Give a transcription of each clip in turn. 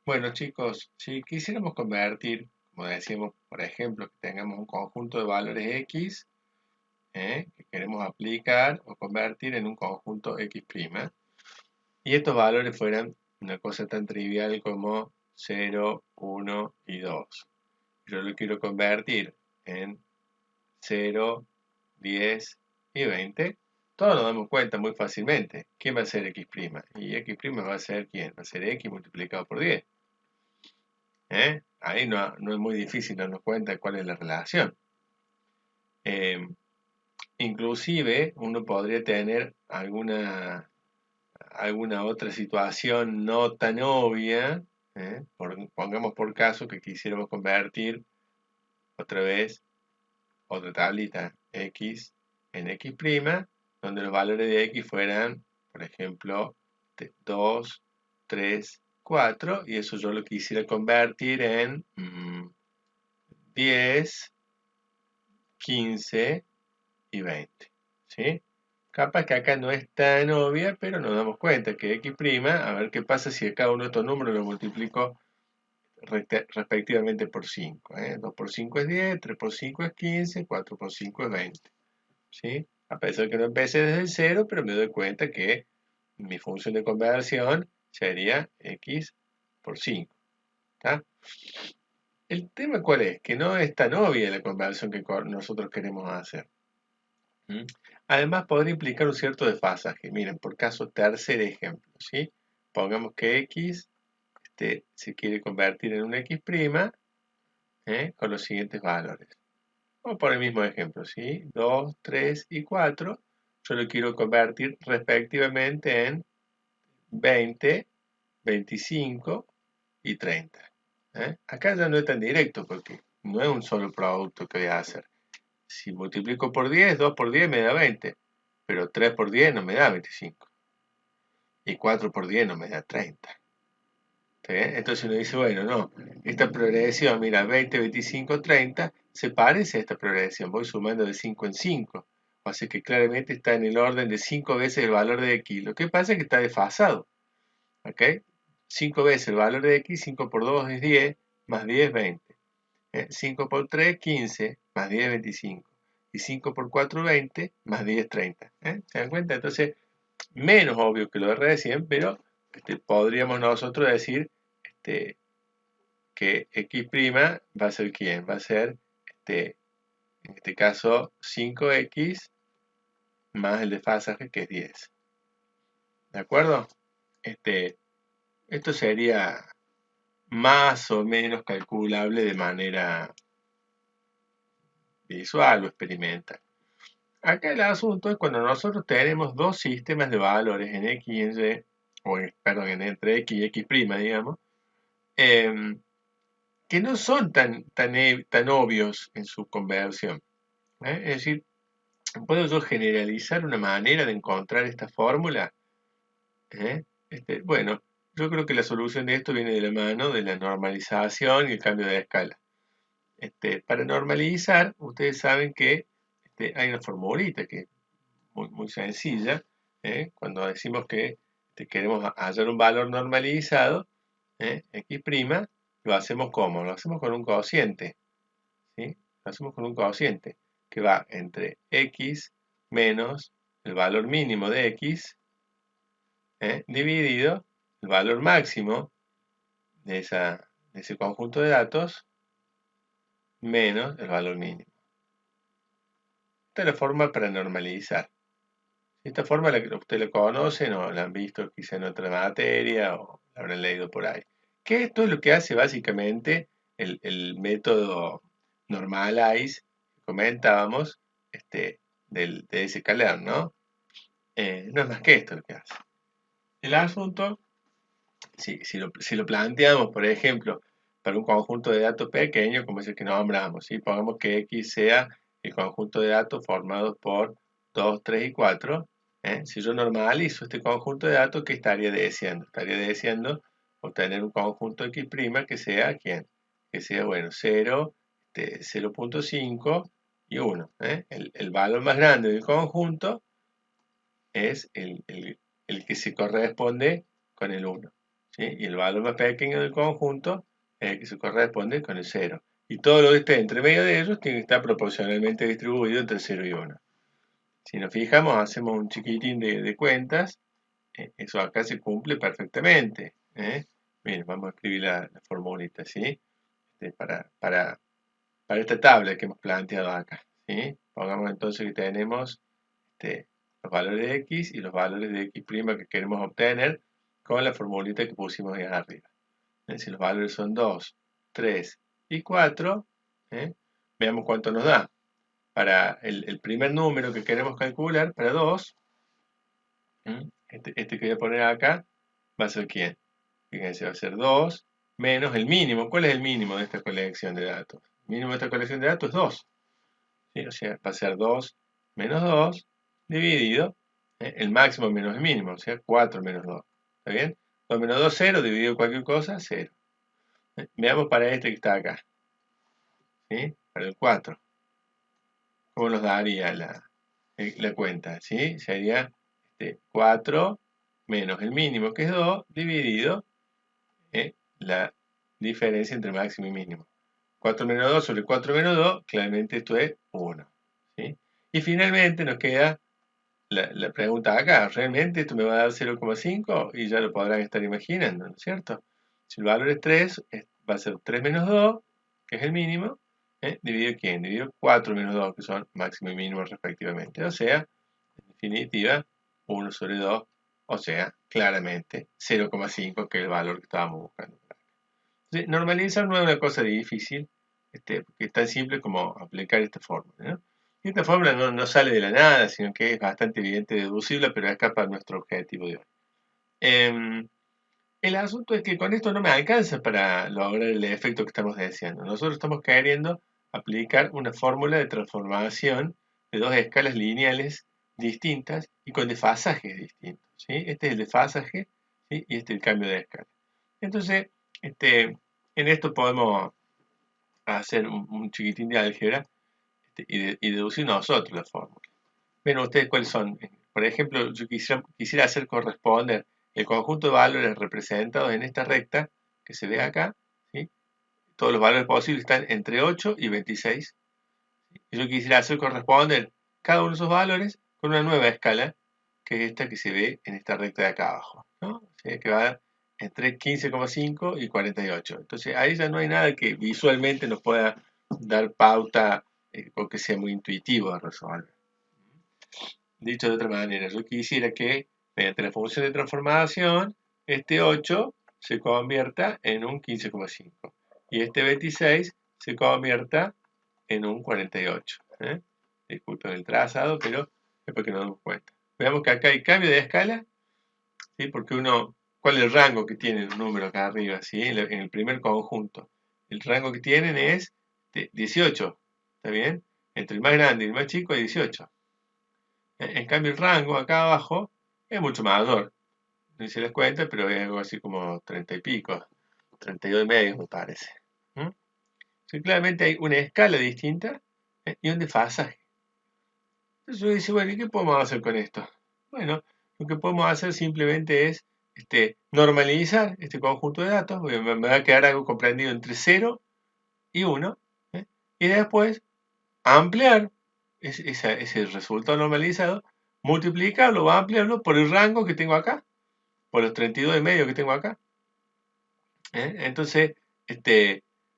Bueno, chicos, si quisiéramos convertir, como decíamos, por ejemplo, que tengamos un conjunto de valores X, que queremos aplicar o convertir en un conjunto X', y estos valores fueran una cosa tan trivial como 0, 1 y 2. Yo lo quiero convertir en 0, 10 y 20. Todos nos damos cuenta muy fácilmente. ¿Quién va a ser X'? Y X' va a ser ¿quién? Va a ser X multiplicado por 10. Ahí no es muy difícil darnos cuenta de cuál es la relación. Eh, Inclusive uno podría tener alguna otra situación no tan obvia. Pongamos por caso que quisiéramos convertir otra vez otra tablita X en X', donde los valores de X fueran, por ejemplo, 2, 3, 4, y eso yo lo quisiera convertir en 10, 15 y 20. ¿Sí? Capaz que acá no es tan obvia, pero nos damos cuenta que X', a ver qué pasa si a cada uno de estos números lo multiplico respectivamente por 5. 2 por 5 es 10, 3 por 5 es 15, 4 por 5 es 20. ¿Sí? A pesar que no empecé desde el 0, pero me doy cuenta que mi función de conversión sería X por 5. ¿Tá? El tema cuál es, que no es tan obvia la conversión que nosotros queremos hacer. ¿Mm? Además podría implicar un cierto desfasaje. Miren, por caso tercer ejemplo, ¿sí? Pongamos que X se quiere convertir en un X', con los siguientes valores. Vamos por el mismo ejemplo, ¿sí? 2, 3 y 4. Yo lo quiero convertir respectivamente en 20, 25 y 30. Acá ya no es tan directo porque no es un solo producto que voy a hacer. Si multiplico por 10, 2 por 10 me da 20, pero 3 por 10 no me da 25. Y 4 por 10 no me da 30. ¿Sí? Entonces uno dice, bueno, no, esta progresión, mira, 20, 25, 30, se parece a esta progresión, voy sumando de 5 en 5. Así que claramente está en el orden de 5 veces el valor de X. Lo que pasa es que está desfasado. ¿Ok? 5 veces el valor de X, 5 por 2 es 10, más 10 es 20. 5 por 3, 15, más 10 es 25. Y 5 por 4, 20, más 10 es 30. ¿Se dan cuenta? Entonces, menos obvio que lo de recién, pero podríamos nosotros decir este, que X' va a ser ¿quién? Va a ser, en este caso, 5X más el desfasaje que es 10. ¿De acuerdo? Esto sería más o menos calculable de manera visual o experimental. Acá el asunto es cuando nosotros tenemos dos sistemas de valores en X y en Y, perdón, entre X y X', digamos, que no son tan obvios en su conversión. Es decir, ¿puedo yo generalizar una manera de encontrar esta fórmula? Bueno, yo creo que la solución de esto viene de la mano de la normalización y el cambio de escala. Para normalizar, ustedes saben que hay una formulita que es muy sencilla. Cuando decimos que queremos hallar un valor normalizado, X', lo hacemos ¿cómo? Lo hacemos con un cociente. ¿Sí? Lo hacemos con un cociente que va entre X menos el valor mínimo de X, dividido el valor máximo de ese conjunto de datos menos el valor mínimo. Esta es la forma para normalizar. Esta forma usted la conocen o la han visto quizá en otra materia o la habrán leído por ahí. Que esto es lo que hace básicamente el método normalize que comentábamos de ese caler, ¿no? No es más que esto lo que hace. El asunto, si lo planteamos, por ejemplo, para un conjunto de datos pequeño, como es el que nombramos, ¿sí? Pongamos que X sea el conjunto de datos formados por 2, 3 y 4. Si yo normalizo este conjunto de datos, ¿qué estaría diciendo? Estaría diciendo obtener un conjunto X' que sea, ¿quién? Que sea, bueno, 0, 0.5 y 1. El valor más grande del conjunto es el que se corresponde con el 1. ¿sí? Y el valor más pequeño del conjunto es el que se corresponde con el 0. Y todo lo que esté entre medio de ellos tiene que estar proporcionalmente distribuido entre 0 y 1. Si nos fijamos, hacemos un chiquitín de cuentas, eso acá se cumple perfectamente. Miren, vamos a escribir la formulita, ¿sí? Para esta tabla que hemos planteado acá, ¿sí? Pongamos entonces que tenemos los valores de x y los valores de x' que queremos obtener con la formulita que pusimos ahí arriba. Si los valores son 2, 3 y 4, veamos cuánto nos da. Para el primer número que queremos calcular, para 2, este que voy a poner acá, va a ser ¿quién? Fíjense, va a ser 2 menos el mínimo. ¿Cuál es el mínimo de esta colección de datos? El mínimo de esta colección de datos es 2. ¿Sí? O sea, va a ser 2 menos 2 dividido el máximo menos el mínimo, o sea, 4 menos 2. ¿Está bien? 2 menos 2, 0, dividido cualquier cosa, 0. Veamos para este que está acá. ¿Sí? Para el 4. ¿Cómo nos daría la cuenta? ¿Sí? Sería 4 menos el mínimo, que es 2, dividido la diferencia entre máximo y mínimo. 4 menos 2 sobre 4 menos 2, claramente esto es 1. ¿Sí? Y finalmente nos queda la pregunta acá. ¿Realmente esto me va a dar 0,5? Y ya lo podrán estar imaginando, ¿no es cierto? Si el valor es 3, va a ser 3 menos 2, que es el mínimo, dividido ¿quién? Dividido 4 menos 2, que son máximo y mínimo respectivamente. O sea, en definitiva, 1 sobre 2, o sea, claramente 0,5, que es el valor que estábamos buscando. Entonces, normalizar no es una cosa difícil, porque es tan simple como aplicar esta fórmula, ¿no? Y esta fórmula no sale de la nada, sino que es bastante evidente deducible, pero escapa a nuestro objetivo de hoy. El asunto es que con esto no me alcanza para lograr el efecto que estamos deseando. Nosotros estamos queriendo aplicar una fórmula de transformación de dos escalas lineales distintas y con desfasajes distintos, ¿sí? Este es el desfasaje, ¿sí? Y este es el cambio de escala. Entonces, en esto podemos hacer un chiquitín de álgebra y deducir nosotros la fórmula. Ven ustedes cuáles son. Por ejemplo, yo quisiera hacer corresponder el conjunto de valores representados en esta recta que se ve acá. ¿Sí? Todos los valores posibles están entre 8 y 26. Y yo quisiera hacer corresponder cada uno de esos valores con una nueva escala, que es esta que se ve en esta recta de acá abajo, ¿no? O sea, que va entre 15,5 y 48. Entonces ahí ya no hay nada que visualmente nos pueda dar pauta o que sea muy intuitivo de resolver. Dicho de otra manera, yo quisiera que mediante la función de transformación este 8 se convierta en un 15,5 y este 26 se convierta en un 48. Disculpen el trazado, pero es porque nos damos cuenta. Veamos que acá hay cambio de escala, ¿sí? Porque ¿cuál es el rango que tiene un número acá arriba? ¿Sí? En el primer conjunto. El rango que tienen es de 18, ¿está bien? Entre el más grande y el más chico hay 18. En cambio el rango acá abajo es mucho mayor. No se les cuenta, pero es algo así como 30 y pico, 32 y medio me parece. Claramente hay una escala distinta y un desfasaje. Entonces uno dice, bueno, ¿y qué podemos hacer con esto? Bueno, lo que podemos hacer simplemente es normalizar este conjunto de datos, me va a quedar algo comprendido entre 0 y 1, y después ampliar ese resultado normalizado, multiplicarlo o ampliarlo por el rango que tengo acá, por los 32 y medio que tengo acá. Entonces,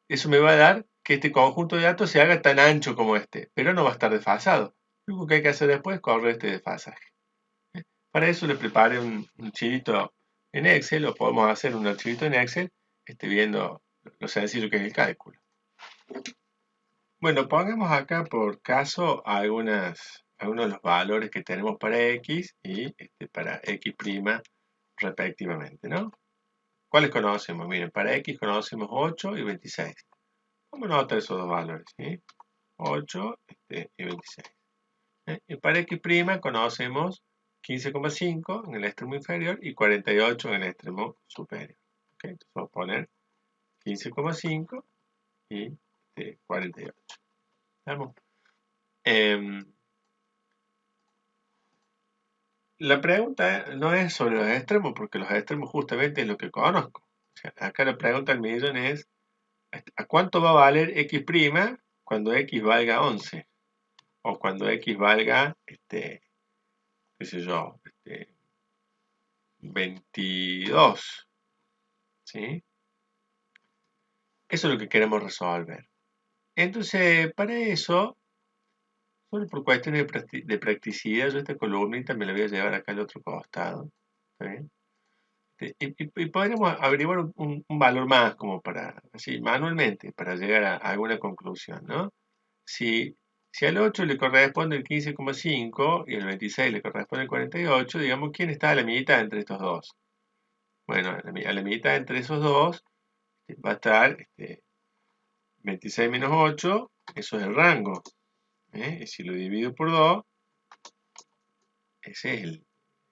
eso me va a dar que este conjunto de datos se haga tan ancho como este, pero no va a estar desfasado. Lo único que hay que hacer después es correr este desfasaje. Para eso le preparé un archivito en Excel, o podemos hacer un archivito en Excel, viendo lo sencillo que es el cálculo. Bueno, pongamos acá por caso algunos de los valores que tenemos para X y para X' respectivamente, ¿no? ¿Cuáles conocemos? Miren, para X conocemos 8 y 26. Vamos a anotar esos dos valores, ¿sí? 8 y 26. Y para X' conocemos 15,5 en el extremo inferior y 48 en el extremo superior. ¿Okay? Entonces vamos a poner 15,5 y 48. ¿Vamos? la pregunta no es sobre los extremos, porque los extremos justamente es lo que conozco. O sea, acá la pregunta del millón es, ¿a cuánto va a valer x' cuando x valga 11? O cuando x valga, qué sé yo, 22. ¿Sí? Eso es lo que queremos resolver. Entonces, para eso, solo por cuestiones de practicidad, yo esta columnita me la voy a llevar acá al otro costado. ¿Está bien? Y podríamos averiguar un valor más, como para, así, manualmente, para llegar a alguna conclusión, ¿no? Si al 8 le corresponde el 15,5 y al 26 le corresponde el 48, digamos, ¿quién está a la mitad entre estos dos? Bueno, a la mitad entre esos dos va a estar 26 menos 8, eso es el rango. Y si lo divido por 2, ese es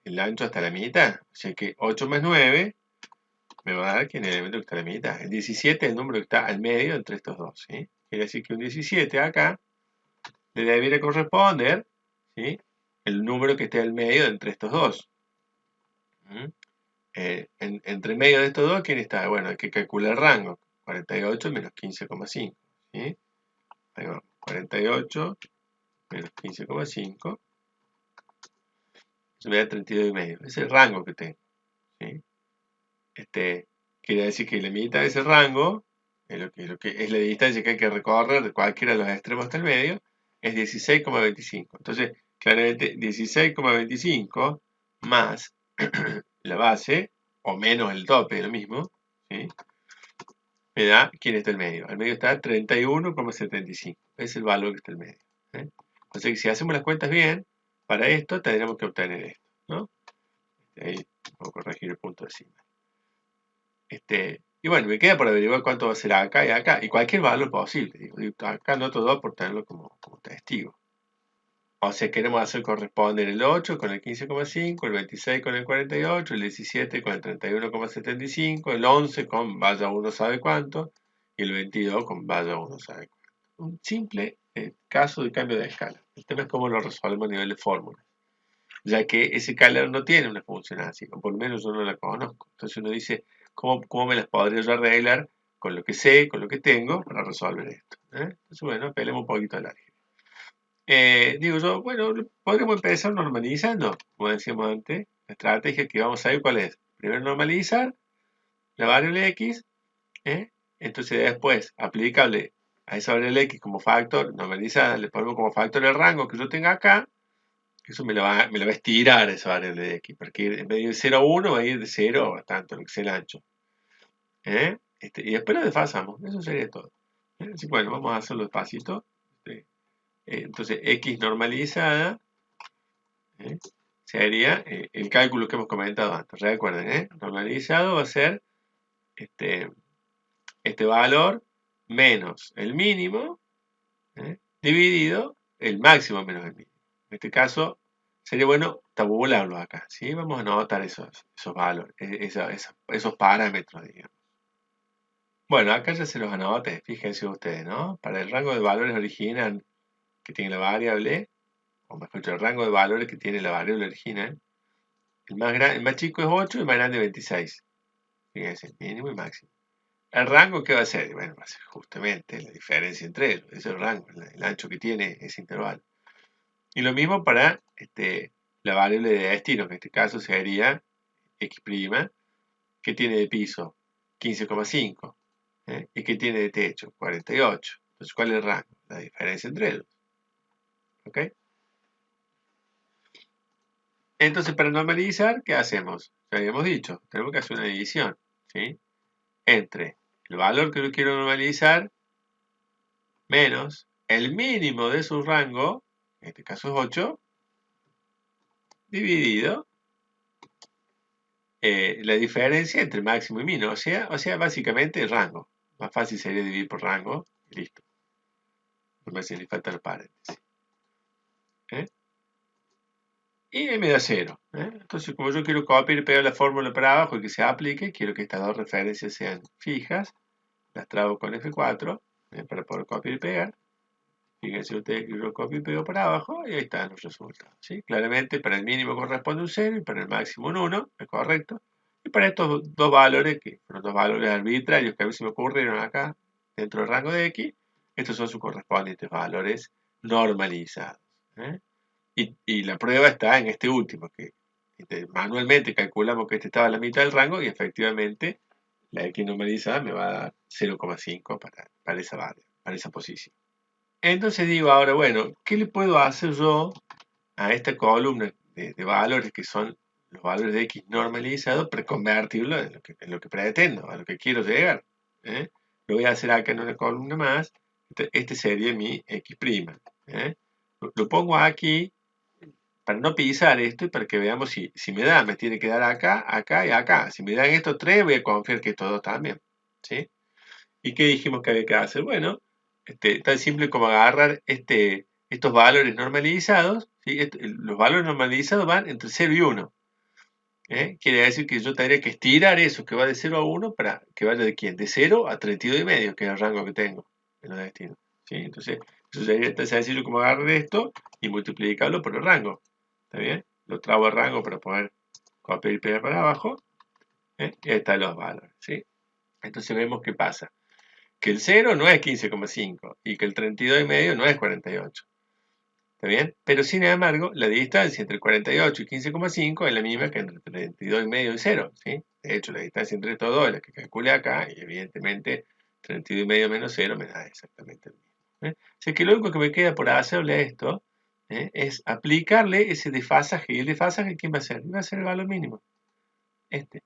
el ancho hasta la mitad. O sea que 8 más 9 me va a dar que en el elemento que está a la mitad. El 17 es el número que está al medio entre estos dos. ¿Sí? Quiere decir que un 17 acá le debería corresponder, ¿sí?, el número que esté al medio entre estos dos. Entre medio de estos dos, ¿quién está? Bueno, hay que calcular el rango. 48 menos 15,5. ¿Sí? Ahí va. 48 menos 15,5. Eso me da 32,5. Ese es el rango que tengo. ¿Sí? Quiere decir que la mitad de ese rango, lo que es la distancia que hay que recorrer de cualquiera de los extremos hasta el medio, es 16,25. Entonces, claramente 16,25 más la base, o menos el tope, lo mismo, ¿sí?, me da quién está el medio. Al medio está 31,75. Es el valor que está el medio. O sea que si hacemos las cuentas bien, para esto tendremos que obtener esto, ¿no? Ahí voy a corregir el punto decimal. Y bueno, me queda por averiguar cuánto va a ser acá y acá, y cualquier valor posible. Digo, acá anoto 2 por tenerlo como testigo. O sea, queremos hacer corresponder el 8 con el 15,5, el 26 con el 48, el 17 con el 31,75, el 11 con vaya uno sabe cuánto, y el 22 con vaya uno sabe cuánto. Un simple caso de cambio de escala. El tema es cómo lo resolvemos a nivel de fórmula, ya que ese escalar no tiene una función así, o por lo menos yo no la conozco. Entonces uno dice, ¿cómo me las podría yo arreglar con lo que sé, con lo que tengo, para resolver esto? Entonces, bueno, apelemos un poquito al álgebra. Digo yo, bueno, podríamos empezar normalizando, como decíamos antes, la estrategia que vamos a ver cuál es. Primero normalizar la variable x, entonces después aplicarle a esa variable x como factor, normalizada, le ponemos como factor el rango que yo tenga acá, eso me lo va a estirar esa variable de x, porque en vez de ir de 0 a 1 va a ir de 0 a tanto, lo que sea el ancho. Y después lo desfasamos, eso sería todo. Así que bueno, vamos a hacerlo despacito. Entonces, x normalizada sería el cálculo que hemos comentado antes. Recuerden, normalizado va a ser este valor menos el mínimo dividido el máximo menos el mínimo. En este caso, sería bueno tabularlos acá. ¿Sí? Vamos a anotar esos valores, esos parámetros, digamos. Bueno, acá ya se los anoté, fíjense ustedes, ¿no? Para el rango de valores original que tiene la variable, o mejor dicho, el rango de valores que tiene la variable original, el más chico es 8 y el más grande es 26. Fíjense, mínimo y máximo. ¿El rango qué va a ser? Bueno, va a ser justamente la diferencia entre ellos, es el rango, el ancho que tiene ese intervalo. Y lo mismo para la variable de destino, que en este caso sería x', que tiene de piso 15,5 y que tiene de techo 48. Entonces, ¿cuál es el rango? La diferencia entre ellos. ¿Ok? Entonces, para normalizar, ¿qué hacemos? Ya habíamos dicho, tenemos que hacer una división, ¿sí?, entre el valor que yo quiero normalizar menos el mínimo de su rango, en este caso es 8, dividido la diferencia entre máximo y mínimo, o sea, básicamente el rango. Más fácil sería dividir por rango y listo. No me hace ni falta los paréntesis. Y m da 0. Entonces, como yo quiero copiar y pegar la fórmula para abajo y que se aplique, quiero que estas dos referencias sean fijas. Las trabo con F4 para poder copiar y pegar. Fíjense ustedes que yo copio y pego para abajo y ahí están los resultados, ¿sí? Claramente para el mínimo corresponde un 0 y para el máximo un 1, es correcto. Y para estos dos valores, que fueron dos valores arbitrarios que a mí se me ocurrieron acá dentro del rango de x, estos son sus correspondientes valores normalizados, ¿eh? Y la prueba está en este último, que manualmente calculamos que este estaba a la mitad del rango y efectivamente la x normalizada me va a dar 0,5 para esa variable, para esa posición. Entonces digo ahora, bueno, ¿qué le puedo hacer yo a esta columna de valores que son los valores de x normalizados para convertirlo en lo que pretendo, a lo que quiero llegar? ¿Eh? Lo voy a hacer acá en una columna más. Este sería mi x'. ¿Eh? Lo pongo aquí para no pisar esto y para que veamos si me da, me tiene que dar acá, acá y acá. Si me dan estos tres, voy a confiar que estos dos también. ¿Sí? ¿Y qué dijimos que había que hacer? Bueno, tan simple como agarrar estos valores normalizados, ¿sí? Los valores normalizados van entre 0 y 1. Quiere decir que yo tendría que estirar eso que va de 0 a 1 para que vaya de quién? De 0 a 32,5, que es el rango que tengo en los destinos. ¿Sí? Entonces, eso sería tan sencillo como agarrar esto y multiplicarlo por el rango. ¿Está bien? Lo trabo el rango para poder copiar y pegar para abajo. Y ahí están los valores. ¿Sí? Entonces vemos qué pasa. Que el 0 no es 15,5 y que el 32,5 no es 48. ¿Está bien? Pero sin embargo, la distancia entre 48 y 15,5 es la misma que entre 32,5 y 0. ¿Sí? De hecho, la distancia entre estos dos es la que calculé acá y evidentemente 32,5 menos 0 me da exactamente el mismo. Así que lo único que me queda por hacerle a esto es aplicarle ese desfasaje. ¿Y el desfasaje quién va a ser? Va a ser el valor mínimo. Este.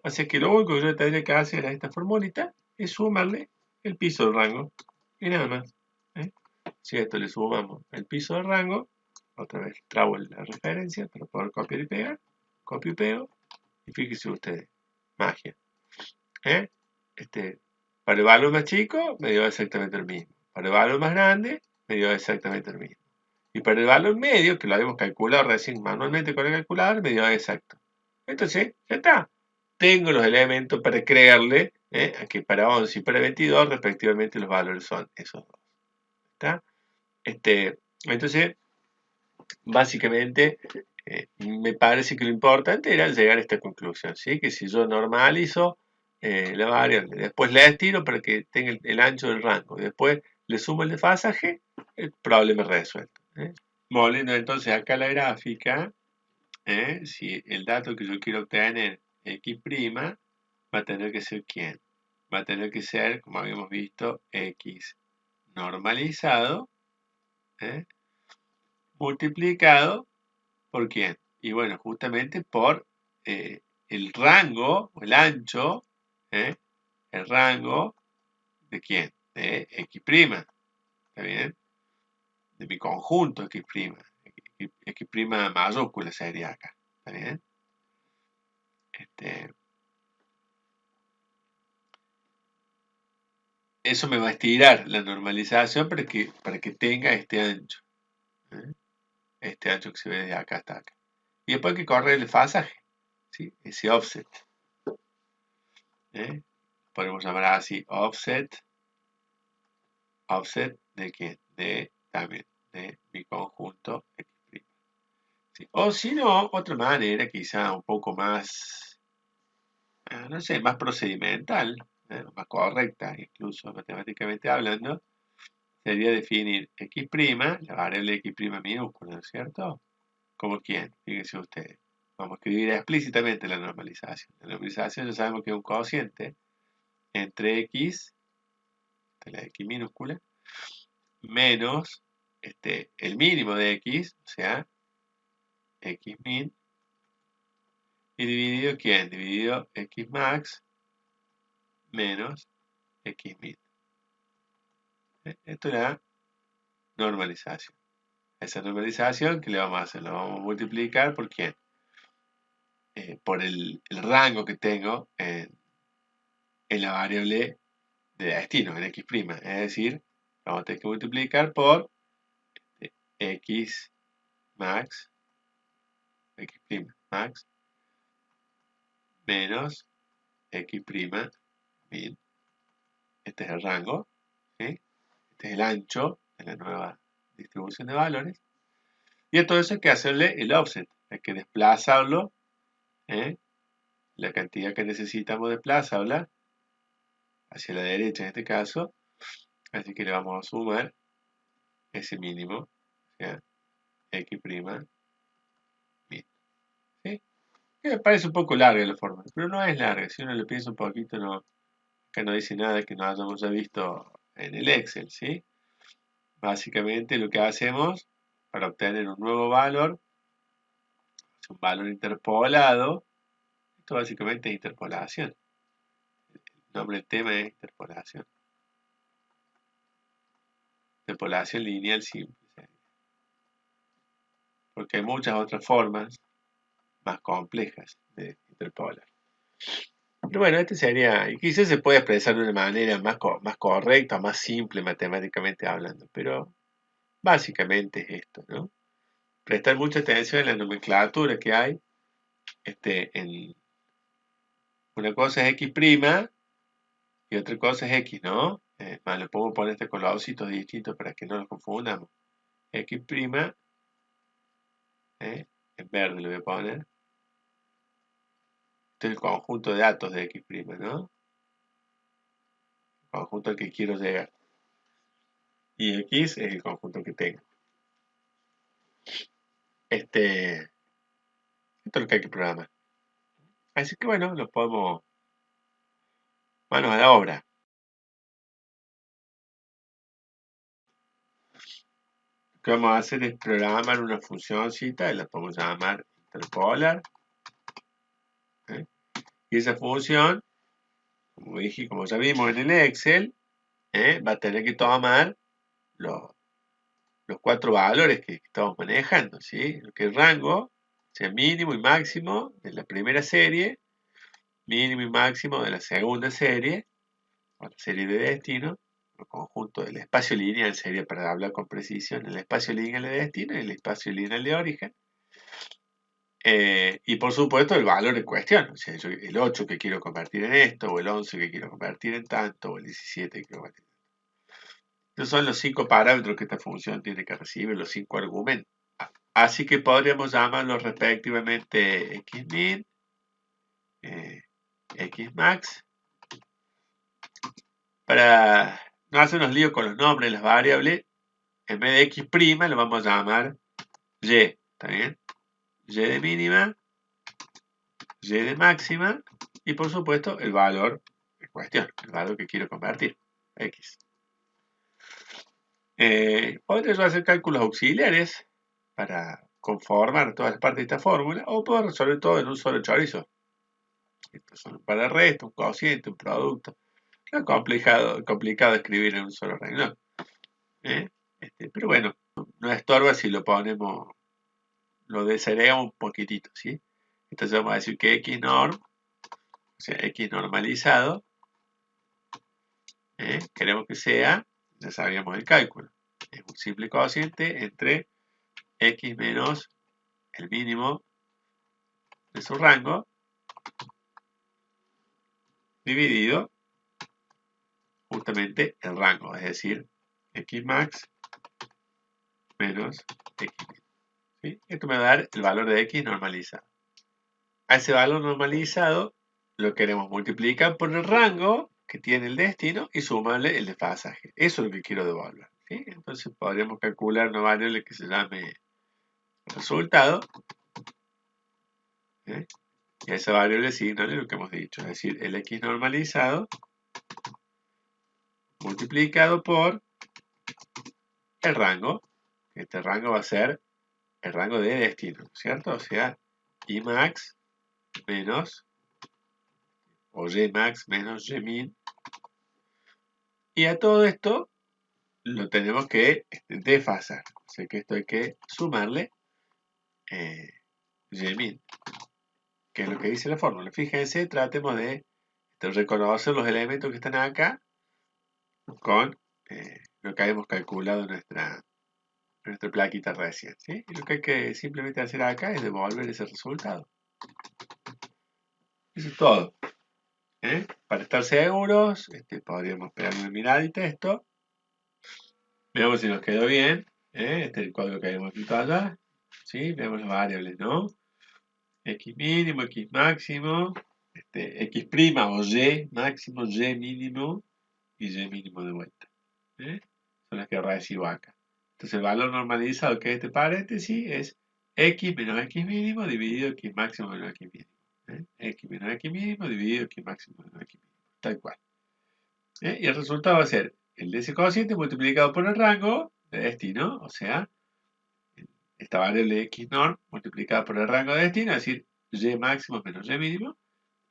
O sea que lo único que yo tendría que hacer a esta formulita es sumarle el piso del rango y nada más. Si a esto le sumamos el piso del rango, otra vez trabo la referencia para poder copiar y pegar, copio y pego, y fíjense ustedes, magia. Para el valor más chico me dio exactamente el mismo, para el valor más grande me dio exactamente el mismo, y para el valor medio, que lo habíamos calculado recién manualmente con el calculador, me dio exacto. Entonces, ya está. Tengo los elementos para creerle a que para 11 y para 22 respectivamente los valores son esos dos. ¿Está? Entonces, básicamente, me parece que lo importante era llegar a esta conclusión, ¿sí? Que si yo normalizo la variable, después la estiro para que tenga el ancho del rango, después le sumo el desfasaje, el problema es resuelto. Volviendo entonces acá a la gráfica, si el dato que yo quiero obtener, x', va a tener que ser ¿quién? Va a tener que ser, como habíamos visto, x normalizado, multiplicado ¿por quién? Y bueno, justamente por el rango, o el ancho, el rango de quién? De x', ¿está bien? De mi conjunto x', x' mayúscula sería acá, ¿está bien? Eso me va a estirar la normalización para que tenga este ancho. Este ancho que se ve desde acá hasta acá. Y después hay que correr el desfasaje, ¿sí? Ese offset. Podemos llamar así offset. Offset de quién? También de mi conjunto x'. ¿Sí? O si no, otra manera quizá un poco más, no sé, más procedimental, más correcta, incluso matemáticamente hablando, sería definir x', la variable x' minúscula, ¿no es cierto? ¿Como quién? Fíjense ustedes. Vamos a escribir explícitamente la normalización. La normalización ya sabemos que es un cociente entre x, la x minúscula, menos el mínimo de x, o sea, x min, y dividido ¿quién? Dividido x max menos x min. Esto es la normalización. Esa normalización, ¿qué le vamos a hacer? La vamos a multiplicar por ¿quién? Por el rango que tengo en la variable de destino, en x'. Es decir, vamos a tener que multiplicar por x max, x' max, menos x' min. Este es el rango, ¿sí? Este es el ancho de la nueva distribución de valores. Y a todo eso hay que hacerle el offset, hay que desplazarlo, la cantidad que necesitamos desplazarla hacia la derecha en este caso, así que le vamos a sumar ese mínimo, o sea, x', min, ¿sí? Me parece un poco larga la forma, pero no es larga, si uno lo piensa un poquito, no, acá no dice nada que no hayamos ya visto en el Excel, ¿sí? Básicamente lo que hacemos para obtener un nuevo valor, es un valor interpolado, esto básicamente es interpolación, el nombre del tema es interpolación, interpolación lineal simple, ¿sí? Porque hay muchas otras formas más complejas de interpolar. Pero bueno, este sería, y quizás se puede expresar de una manera más correcta, más simple matemáticamente hablando, pero básicamente es esto, ¿no? Prestar mucha atención en la nomenclatura que hay. Una cosa es x' y otra cosa es x, ¿no? Más le puedo poner este colorcitos distintos para que no nos confundamos. X', en verde le voy a poner. Este es el conjunto de datos de x', ¿no? El conjunto al que quiero llegar. Y x es el conjunto que tengo. Esto es lo que hay que programar. Así que bueno, lo podemos manos a la obra. Lo que vamos a hacer es programar una funcióncita, y la podemos llamar interpolar. Y esa función, como ya vimos en el Excel, va a tener que tomar los 4 valores que estamos manejando, ¿sí? Lo que es rango, sea mínimo y máximo de la primera serie, mínimo y máximo de la segunda serie, o la serie de destino, el conjunto del espacio lineal sería, para hablar con precisión, el espacio lineal de destino y el espacio lineal de origen. Y por supuesto el valor en cuestión, o sea, el 8 que quiero convertir en esto, o el 11 que quiero convertir en tanto, o el 17 que quiero convertir en tanto. Estos son los 5 parámetros que esta función tiene que recibir, los 5 argumentos. Así que podríamos llamarlos respectivamente xmin, xmax, para no hacernos lío con los nombres de las variables. En vez de x' lo vamos a llamar y, ¿está bien? Y de mínima, y de máxima, y por supuesto el valor en cuestión, el valor que quiero convertir, x. Podría yo hacer cálculos auxiliares para conformar todas las partes de esta fórmula, o puedo resolver todo en un solo chorizo. Estos son un par de restos, un cociente, un producto. Es complicado escribir en un solo renglón. Pero bueno, no estorba si lo ponemos, lo desagregamos un poquitito, ¿sí? Entonces vamos a decir que x norm, o sea, x normalizado, queremos que sea, ya sabíamos el cálculo, es un simple cociente entre x menos el mínimo de su rango dividido justamente el rango, es decir, x max menos x min, ¿sí? Esto me va a dar el valor de x normalizado. A ese valor normalizado lo queremos multiplicar por el rango que tiene el destino y sumarle el desfasaje. Eso es lo que quiero devolver, ¿sí? Entonces podríamos calcular una variable que se llame resultado, y a esa variable asignarle lo que hemos dicho, es decir, el x normalizado multiplicado por el rango. Este rango va a ser el rango de destino, ¿cierto? O sea, I max menos, o Y max menos Y min. Y a todo esto lo tenemos que desfasar. O sea que esto hay que sumarle Y min, que es lo que dice la fórmula. Fíjense, tratemos de reconocer los elementos que están acá con lo que habíamos calculado en nuestra plaquita recién, ¿sí? Y lo que hay que simplemente hacer acá es devolver ese resultado. Eso es todo. Para estar seguros, podríamos pegarle una miradita a esto. Veamos si nos quedó bien. Este es el código que habíamos escrito allá. ¿Sí? Veamos las variables, ¿no? X mínimo, X máximo, X prima o Y máximo, Y mínimo y Y mínimo de vuelta. Son las que recibo acá. Entonces el valor normalizado que es este paréntesis es X menos X mínimo dividido X máximo menos X mínimo. X menos X mínimo dividido X máximo menos X mínimo. Tal cual. Y el resultado va a ser el de ese cociente multiplicado por el rango de destino, o sea, esta variable X norm multiplicada por el rango de destino, es decir, Y máximo menos Y mínimo,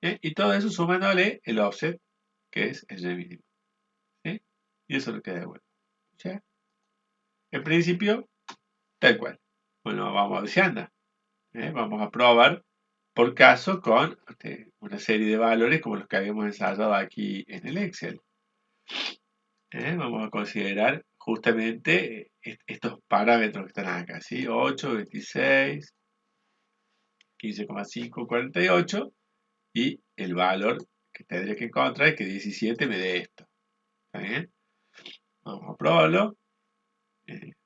y todo eso sumándole el offset, que es el Y mínimo. Y eso es lo que da vuelta. ¿Sí? En principio, tal cual. Bueno, vamos a ver si anda. Vamos a probar por caso con una serie de valores como los que habíamos ensayado aquí en el Excel. Vamos a considerar justamente estos parámetros que están acá, ¿sí? 8, 26, 15,5, 48 y el valor que tendría que encontrar es que 17 me dé esto. ¿Está bien? Vamos a probarlo.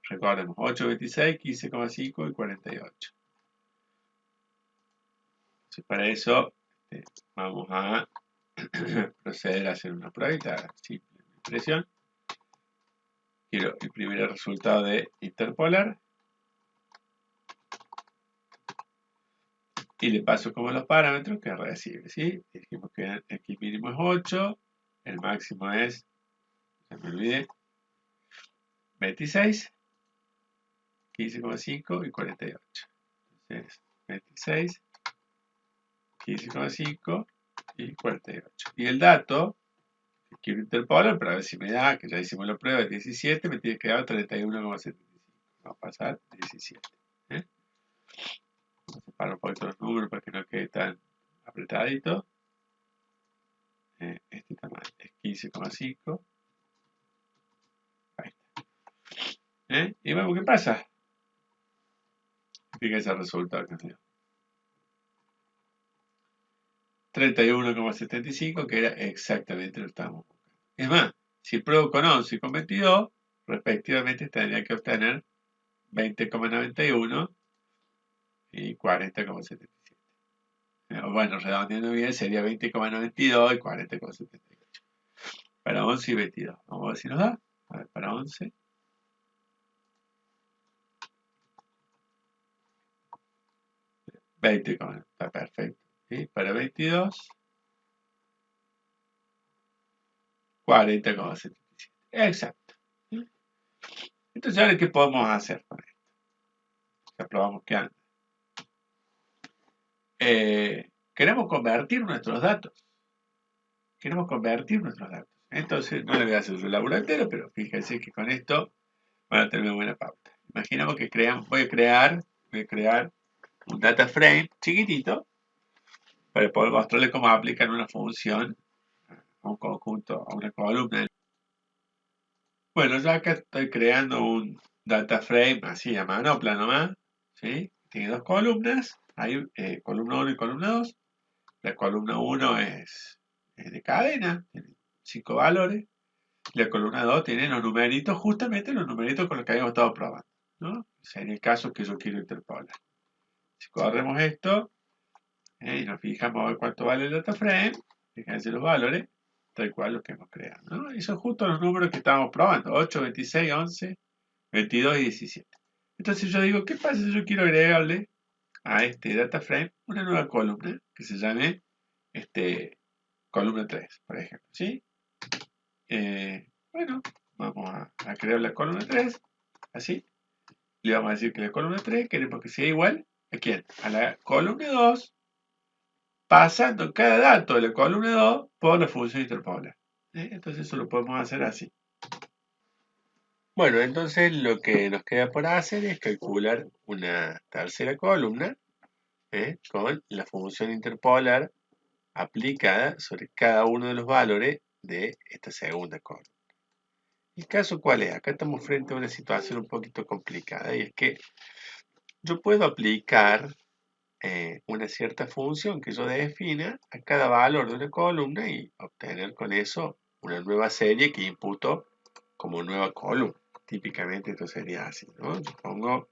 Recordemos 8, 26, 15,5 y 48. Entonces, para eso vamos a proceder a hacer una pruebita simple de impresión. Quiero imprimir el resultado de interpolar. Y le paso como los parámetros que recibe, ¿sí? Dijimos que el X mínimo es 8, el máximo es, se me olvidé, 26, 15,5 y 48. Entonces, 26, 15,5 y 48. Y el dato que quiero interpolar para ver si me da, que ya hicimos la prueba, es 17, me tiene que dar 31,75. Vamos a pasar 17. Vamos a separar un poquito los números para que no quede tan apretadito. Este tamaño es 15,5. Ahí está. Y vemos qué pasa. Fíjense el resultado que nos dio. 31,75, que era exactamente lo que estábamos buscando. Es más, si pruebo con 11 y con 22, respectivamente tendría que obtener 20,91 y 40,77. Bueno, redondeando bien, sería 20,92 y 40,78. Para 11 y 22. Vamos a ver si nos da. A ver, para 11. 20, está perfecto. ¿Sí? Para 22, 40,77. Exacto. Entonces, ahora, ¿qué podemos hacer con esto? Ya probamos que anda. Queremos convertir nuestros datos. Entonces, no le voy a hacer su laburo entero, pero fíjense que con esto van a tener una buena pauta. Imaginamos que voy a crear un data frame chiquitito para poder mostrarle cómo aplican una función a un conjunto, a una columna. Bueno, yo acá estoy creando un data frame así a manopla nomás, ¿sí? Tiene dos columnas, hay columna 1 y columna 2. La columna 1 es de cadena, tiene 5 valores. La columna 2 tiene los numeritos, justamente los numeritos con los que habíamos estado probando, ¿no? O sea, en el caso que yo quiero interpolar. Si corremos esto y nos fijamos a ver cuánto vale el data frame, fíjense los valores, tal cual lo que hemos creado, ¿no? Y son justo los números que estábamos probando, 8, 26, 11, 22 y 17. Entonces yo digo, ¿qué pasa si yo quiero agregarle a este data frame una nueva columna que se llame columna 3, por ejemplo, ¿sí? Bueno, vamos a crear la columna 3, así. Le vamos a decir que la columna 3 queremos que sea igual ¿a quién? A la columna 2, pasando cada dato de la columna 2 por la función interpolar. Entonces eso lo podemos hacer así. Bueno, entonces lo que nos queda por hacer es calcular una tercera columna con la función interpolar aplicada sobre cada uno de los valores de esta segunda columna. ¿El caso cuál es? Acá estamos frente a una situación un poquito complicada y es que yo puedo aplicar una cierta función que yo defina a cada valor de una columna y obtener con eso una nueva serie que imputo como nueva columna. típicamente esto sería así, ¿no? Yo pongo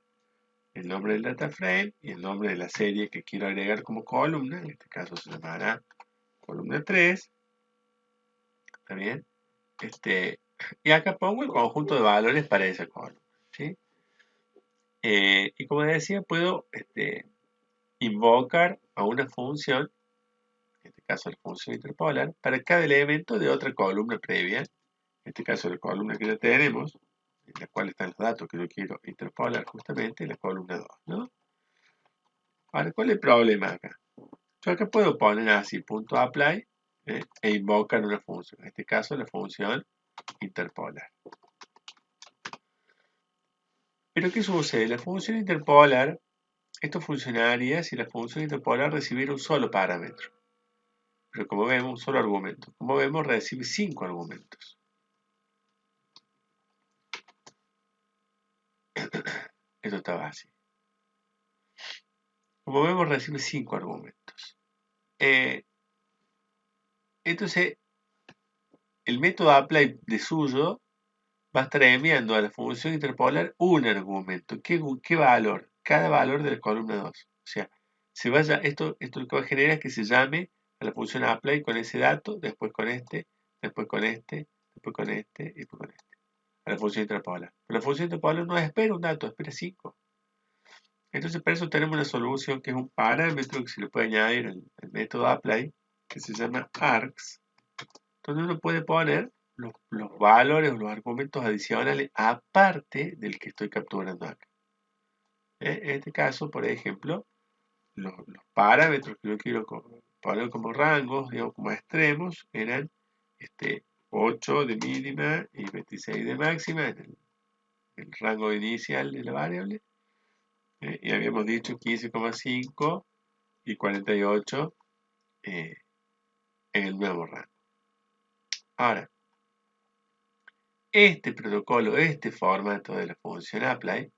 el nombre del data frame y el nombre de la serie que quiero agregar como columna, en este caso se llamará columna 3, ¿está bien? Y acá pongo el conjunto de valores para esa columna, ¿sí? Y como decía, puedo invocar a una función, en este caso la función interpolar, para cada elemento de otra columna previa, en este caso la columna que ya tenemos, en la cual están los datos que yo quiero interpolar justamente, en la columna 2, ¿no? Ahora, ¿cuál es el problema acá? Yo acá puedo poner así, punto apply, e invocar una función, en este caso la función interpolar. Pero ¿qué sucede? La función interpolar, esto funcionaría si la función interpolar recibiera un solo parámetro. Pero como vemos, un solo argumento. Como vemos, recibe 5 argumentos. Esto está así. Como vemos, recibe 5 argumentos. Entonces, el método apply de suyo va a estar enviando a la función interpolar un argumento. ¿Qué valor? Cada valor de la columna 2. O sea, esto lo que va a generar es que se llame a la función apply con ese dato, después con este, después con este, después con este y después con este. A la función interpolar. Pero la función interpolar no espera un dato, espera 5. Entonces, para eso tenemos una solución que es un parámetro que se le puede añadir al método apply, que se llama args, donde uno puede poner los valores o los argumentos adicionales aparte del que estoy capturando acá. En este caso, por ejemplo, los parámetros que yo quiero poner como rangos, digamos como extremos, eran 8 de mínima y 26 de máxima en el rango inicial de la variable. Y habíamos dicho 15,5 y 48 en el nuevo rango. Ahora, este protocolo, este formato de la función apply,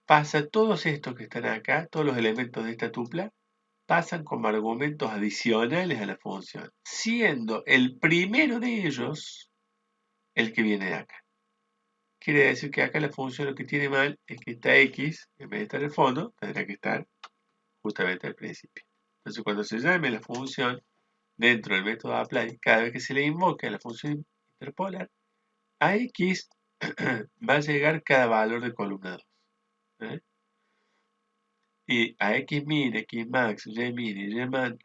pasa todos estos que están acá, todos los elementos de esta tupla, pasan como argumentos adicionales a la función, siendo el primero de ellos el que viene de acá. Quiere decir que acá la función lo que tiene mal es que esta x, en vez de estar en el fondo, tendrá que estar justamente al principio. Entonces, cuando se llame la función dentro del método apply, cada vez que se le invoque a la función interpolar, a x va a llegar cada valor de columna 2. Y a xmin, xmax, ymin y ymax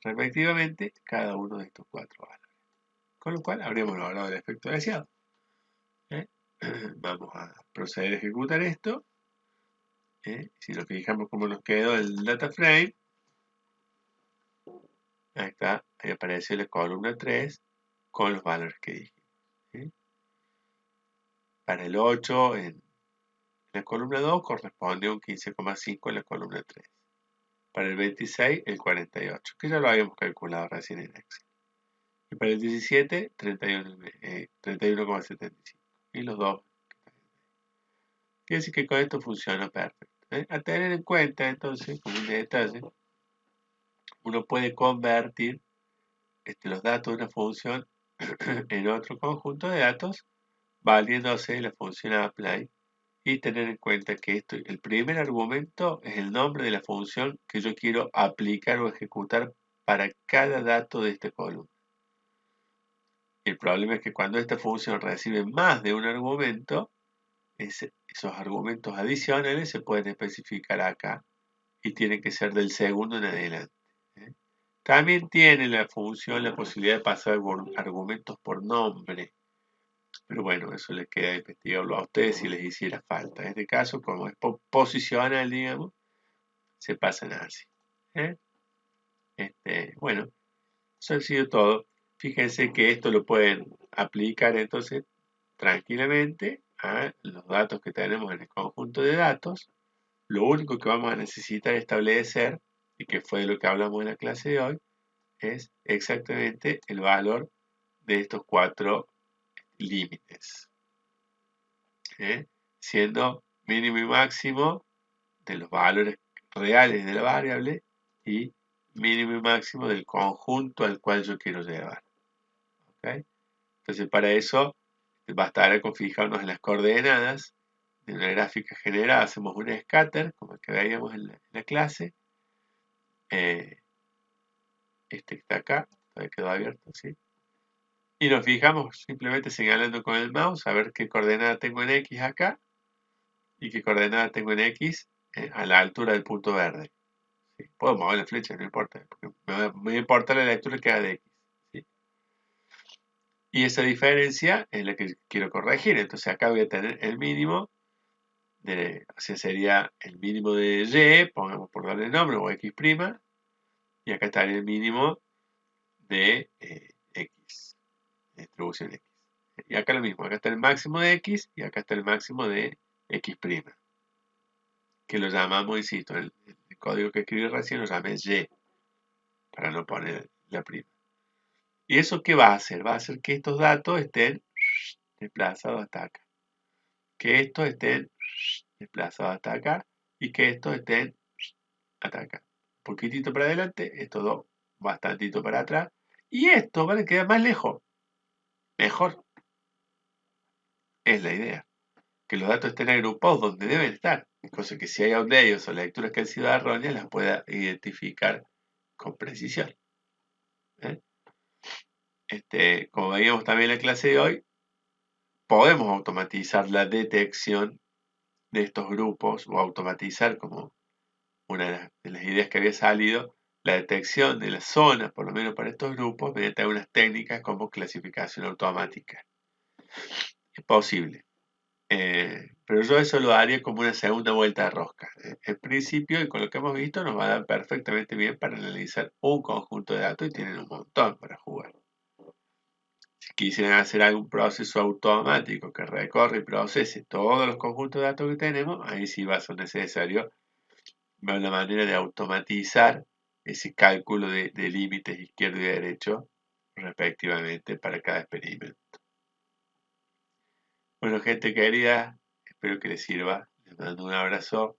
respectivamente, cada uno de estos 4 valores. Con lo cual, habríamos logrado el efecto deseado. Vamos a proceder a ejecutar esto. Si nos fijamos cómo nos quedó el data frame, ahí está, ahí aparece la columna 3 con los valores que dijimos. Para el 8 en la columna 2 corresponde un 15,5 en la columna 3. Para el 26 el 48, que ya lo habíamos calculado recién en Excel. Y para el 17, 31,75. Y los dos. Quiere decir que con esto funciona perfecto. A tener en cuenta, entonces, como un detalle, uno puede convertir los datos de una función en otro conjunto de datos valiéndose de la función apply y tener en cuenta que el primer argumento es el nombre de la función que yo quiero aplicar o ejecutar para cada dato de esta columna. El problema es que cuando esta función recibe más de un argumento, esos argumentos adicionales se pueden especificar acá y tienen que ser del segundo en adelante. También tiene la función la posibilidad de pasar argumentos por nombre, pero bueno, eso les queda investigarlo a ustedes si les hiciera falta. En este caso, como es posicional, digamos, se pasan así. Bueno, eso ha sido todo. Fíjense que esto lo pueden aplicar entonces tranquilamente a los datos que tenemos en el conjunto de datos. Lo único que vamos a necesitar establecer, y que fue de lo que hablamos en la clase de hoy, es exactamente el valor de estos 4 límites. Siendo mínimo y máximo de los valores reales de la variable y mínimo y máximo del conjunto al cual yo quiero llevar. ¿Okay? Entonces, para eso bastará con fijarnos en las coordenadas de una gráfica general. Hacemos un scatter, como el que veíamos en la clase. Este que está acá, todavía quedó abierto, ¿sí? Y nos fijamos simplemente señalando con el mouse a ver qué coordenada tengo en X acá y qué coordenada tengo en X a la altura del punto verde. ¿Sí? Puedo mover la flecha, no importa, porque me importa la lectura que haga de X. ¿Sí? Y esa diferencia es la que quiero corregir. Entonces acá voy a tener el mínimo, o sea, sería el mínimo de Y, pongamos por darle el nombre, o X', y acá estaría el mínimo de X, de distribución X. Y acá lo mismo, acá está el máximo de X y acá está el máximo de X', que lo llamamos, insisto, el código que escribí recién lo llamé Y, para no poner la prima. ¿Y eso qué va a hacer? Va a hacer que estos datos estén desplazados hasta acá, que estos estén desplazados hasta acá y que estos estén hasta acá. Un poquitito para adelante, estos dos bastantito para atrás y estos van a quedar más lejos. Mejor. Es la idea. Que los datos estén agrupados donde deben estar. Cosa que si hay outliers o lecturas que han sido erróneas, las pueda identificar con precisión. ¿Eh? Como veíamos también en la clase de hoy, podemos automatizar la detección de estos grupos o automatizar, como una de las ideas que había salido, la detección de las zonas, por lo menos para estos grupos, mediante algunas técnicas como clasificación automática. Es posible. Pero yo eso lo haría como una segunda vuelta de rosca. En principio, y con lo que hemos visto, nos va a dar perfectamente bien para analizar un conjunto de datos y tienen un montón para jugar. Si quisieran hacer algún proceso automático que recorre y procese todos los conjuntos de datos que tenemos, ahí sí va a ser necesario ver la manera de automatizar ese cálculo de límites izquierdo y derecho respectivamente para cada experimento. Bueno, gente querida, espero que les sirva. Les mando un abrazo.